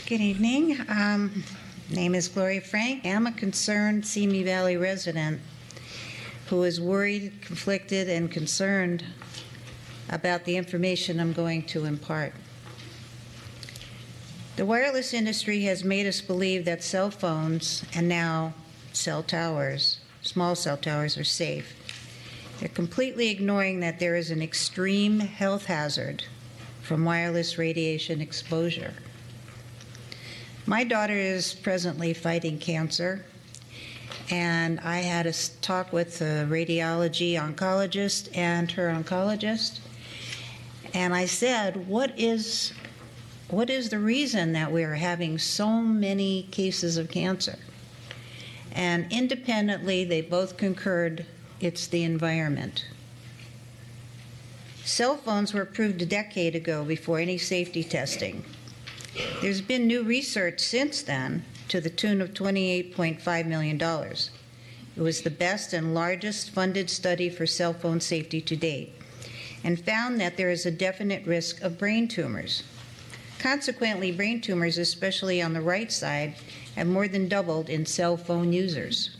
Good evening. Name is Gloria Frank. I'm a concerned Simi Valley resident who is worried, conflicted, and concerned about the information I'm going to impart. The wireless industry has made us believe that cell phones and now cell towers, small cell towers, are safe. They're completely ignoring that there is an extreme health hazard from wireless radiation exposure. My daughter is presently fighting cancer, and I had a talk with a radiology oncologist and her oncologist, and I said, what is the reason that we are having so many cases of cancer? And independently, they both concurred it's the environment. Cell phones were approved a decade ago before any safety testing. There's been new research since then to the tune of $28.5 million. It was the best and largest funded study for cell phone safety to date, and found that there is a definite risk of brain tumors. Consequently, brain tumors, especially on the right side, have more than doubled in cell phone users.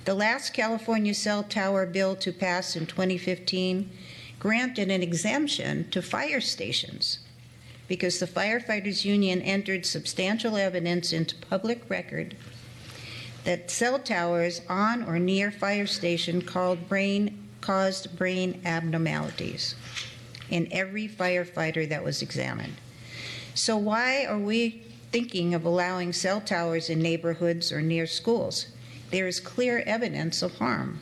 The last California cell tower bill to pass in 2015 granted an exemption to fire stations because the Firefighters Union entered substantial evidence into public record that cell towers on or near fire station caused brain abnormalities in every firefighter that was examined. So why are we thinking of allowing cell towers in neighborhoods or near schools? There is clear evidence of harm.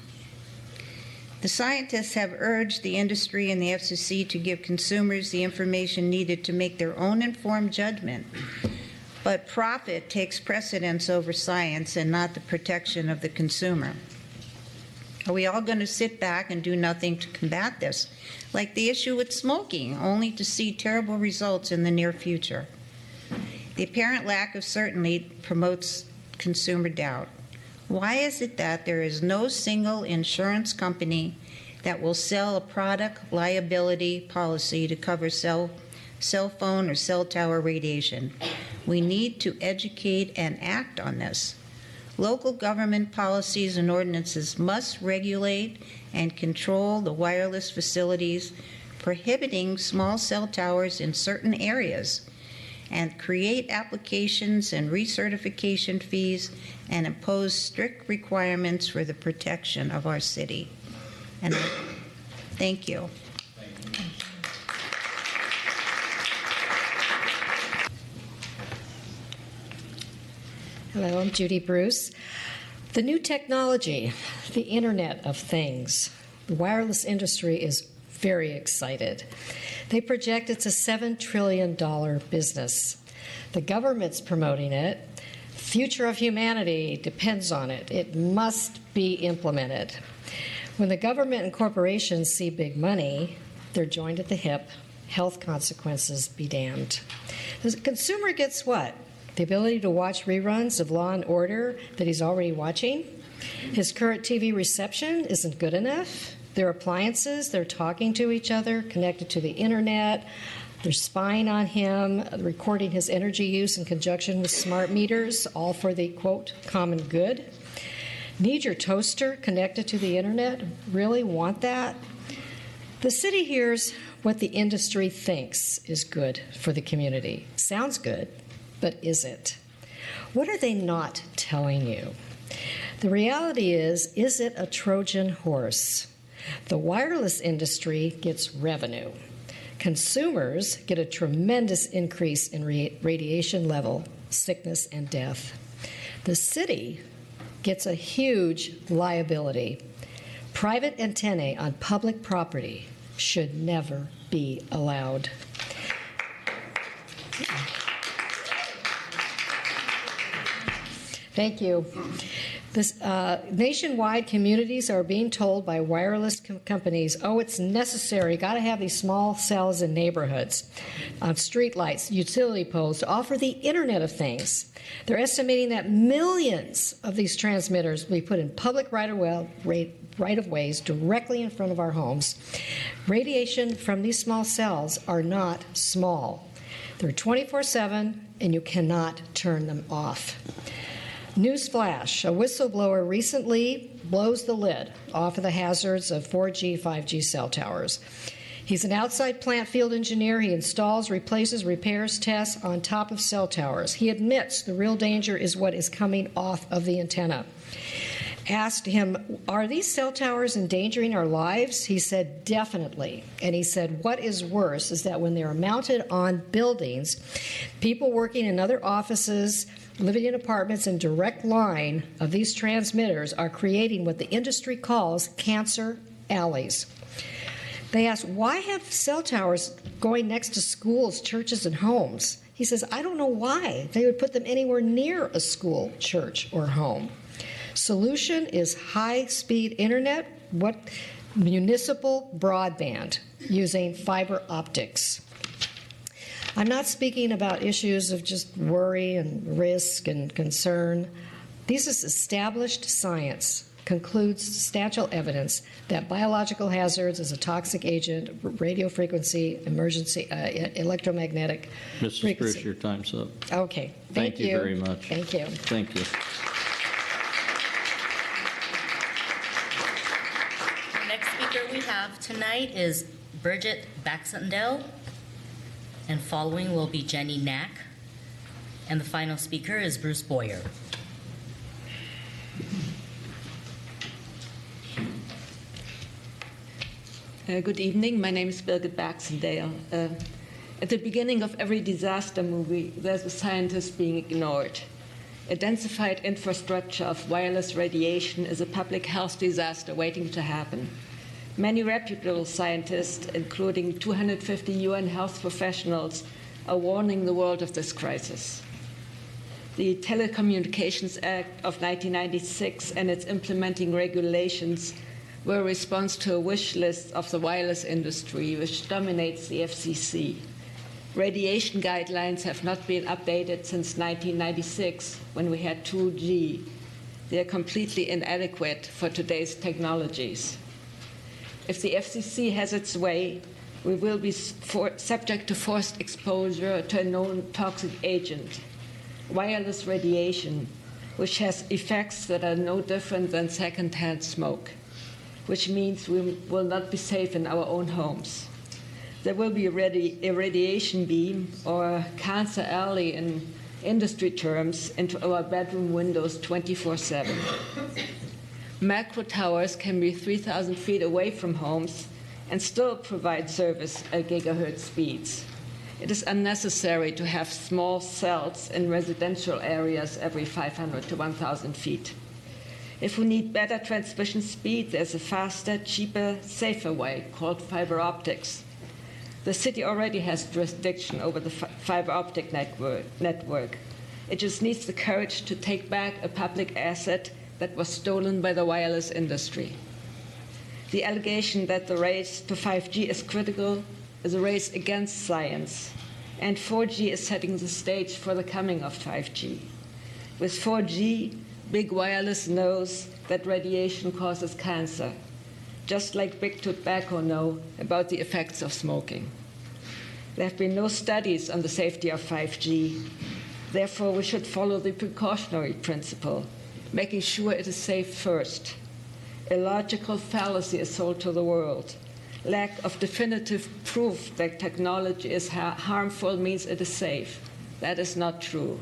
The scientists have urged the industry and the FCC to give consumers the information needed to make their own informed judgment, but profit takes precedence over science and not the protection of the consumer. Are we all going to sit back and do nothing to combat this, like the issue with smoking, only to see terrible results in the near future? The apparent lack of certainty promotes consumer doubt. Why is it that there is no single insurance company that will sell a product liability policy to cover cell phone or cell tower radiation? We need to educate and act on this. Local government policies and ordinances must regulate and control the wireless facilities, prohibiting small cell towers in certain areas, and create applications and recertification fees and impose strict requirements for the protection of our city. And thank you. Hello, I'm Judy Bruce. The new technology, the Internet of Things, the wireless industry is very excited. They project it's a $7 trillion business. The government's promoting it. Future of humanity depends on it. It must be implemented. When the government and corporations see big money, they're joined at the hip. Health consequences be damned. The consumer gets what? The ability to watch reruns of Law and Order that he's already watching. His current TV reception isn't good enough. Their appliances, they're talking to each other, connected to the internet. They're spying on him, recording his energy use in conjunction with smart meters, all for the, quote, common good. Need your toaster connected to the internet? Really want that? The city hears what the industry thinks is good for the community. Sounds good, but is it? What are they not telling you? The reality is it a Trojan horse? The wireless industry gets revenue. Consumers get a tremendous increase in radiation level, sickness, and death. The city gets a huge liability. Private antennae on public property should never be allowed. Thank you. Nationwide, communities are being told by wireless companies, oh, it's necessary, got to have these small cells in neighborhoods, on streetlights, utility poles, to offer the Internet of Things. They're estimating that millions of these transmitters will be put in public right-of-ways directly in front of our homes. Radiation from these small cells are not small. They're 24/7, and you cannot turn them off. Newsflash, a whistleblower recently blows the lid off of the hazards of 4G, 5G cell towers. He's an outside plant field engineer. He installs, replaces, repairs, tests on top of cell towers. He admits the real danger is what is coming off of the antenna. Asked him, are these cell towers endangering our lives? He said, definitely. And he said, what is worse is that when they are mounted on buildings, people working in other offices, living in apartments in direct line of these transmitters are creating what the industry calls cancer alleys. They asked, why have cell towers going next to schools, churches, and homes? He says, I don't know why they would put them anywhere near a school, church, or home. Solution is high-speed internet, municipal broadband using fiber optics. I'm not speaking about issues of just worry and risk and concern. This is established science, concludes substantial evidence that biological hazards as a toxic agent, radio frequency, emergency, electromagnetic Mrs. frequency. Bruce, your time's up. Okay, thank you. Thank you very much. Thank you. Thank you. The next speaker we have tonight is Bridget Baxendale, and following will be Jenny Knack, and the final speaker is Bruce Boyer. Good evening. My name is Birgit Baxendale. At the beginning of every disaster movie, there's a scientist being ignored. A densified infrastructure of wireless radiation is a public health disaster waiting to happen. Many reputable scientists, including 250 UN health professionals, are warning the world of this crisis. The Telecommunications Act of 1996 and its implementing regulations were a response to a wish list of the wireless industry, which dominates the FCC. Radiation guidelines have not been updated since 1996, when we had 2G. They are completely inadequate for today's technologies. If the FCC has its way, we will be subject to forced exposure to a known toxic agent, wireless radiation, which has effects that are no different than secondhand smoke, which means we will not be safe in our own homes. There will be a radiation beam or cancer alley in industry terms into our bedroom windows 24/7. Macro towers can be 3,000 feet away from homes and still provide service at gigahertz speeds. It is unnecessary to have small cells in residential areas every 500 to 1,000 feet. If we need better transmission speed, there's a faster, cheaper, safer way called fiber optics. The city already has jurisdiction over the fiber optic network. It just needs the courage to take back a public asset that was stolen by the wireless industry. The allegation that the race to 5G is critical is a race against science, and 4G is setting the stage for the coming of 5G. With 4G, Big Wireless knows that radiation causes cancer, just like Big Tobacco know about the effects of smoking. There have been no studies on the safety of 5G. Therefore, we should follow the precautionary principle, making sure it is safe first. A logical fallacy is sold to the world. Lack of definitive proof that technology is harmful means it is safe. That is not true.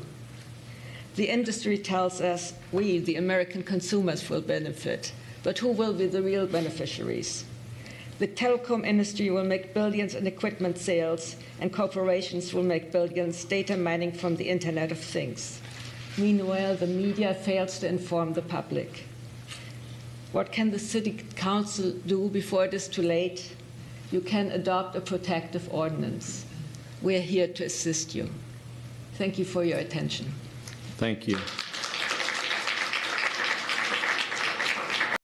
The industry tells us we, the American consumers, will benefit, but who will be the real beneficiaries? The telecom industry will make billions in equipment sales, and corporations will make billions data mining from the Internet of Things. Meanwhile, the media fails to inform the public. What can the City Council do before it is too late? You can adopt a protective ordinance. We are here to assist you. Thank you for your attention. Thank you.